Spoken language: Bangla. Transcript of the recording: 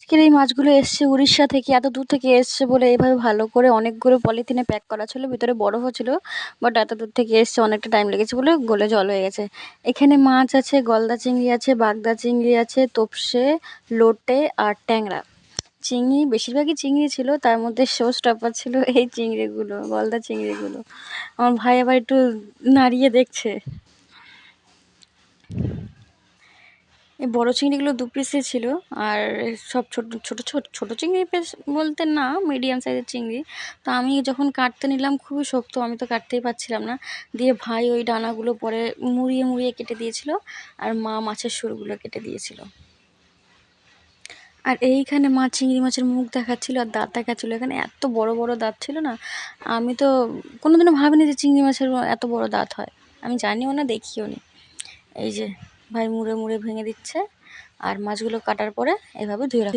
আজকের এই মাছগুলো এসছে উড়িষ্যা থেকে, এত দূর থেকে এসছে বলে এইভাবে ভালো করে অনেকগুলো পলিথিনে প্যাক করা ছিল, ভিতরে বরফও ছিল। বাট এত দূর থেকে এসছে, অনেকটা টাইম লেগেছে বলে গলে জল হয়ে গেছে। এখানে মাছ আছে, গলদা চিংড়ি আছে, বাগদা চিংড়ি আছে, তোপসে, লোটে আর ট্যাংরা। চিংড়ি বেশিরভাগই চিংড়ি ছিল, তার মধ্যে শো স্টপার ছিল এই চিংড়িগুলো, গলদা চিংড়িগুলো। আমার ভাই আবার একটু নাড়িয়ে দেখছে। এই বড় চিংড়িগুলো 2 পিসই ছিল, আর সব ছোট চিংড়ি পিস বলতে না, মিডিয়াম সাইজের চিংড়ি। তো আমি যখন কাটতে নিলাম খুবই শক্ত, আমি তো কাটতেই পারছিলাম না। দিয়ে ভাই ওই ডানাগুলো পরে মুড়িয়ে মুড়িয়ে কেটে দিয়েছিল, আর মা মাছের শুঁড়গুলো কেটে দিয়েছিল। আর এইখানে মা চিংড়ি মাছের মুখ দেখাচ্ছিল আর দাঁত দেখাচ্ছিল। এখানে এত বড় বড় দাঁত ছিল না, আমি তো কোনোদিনও ভাবিনি যে চিংড়ি মাছের এত বড় দাঁত হয়। আমি জানিও না, দেখিও নি। এই যে ভাই মুড়ে মুড়ে ভেঙে দিচ্ছে, আর মাছগুলো কাটার পরে এভাবে ধুয়ে রাখা।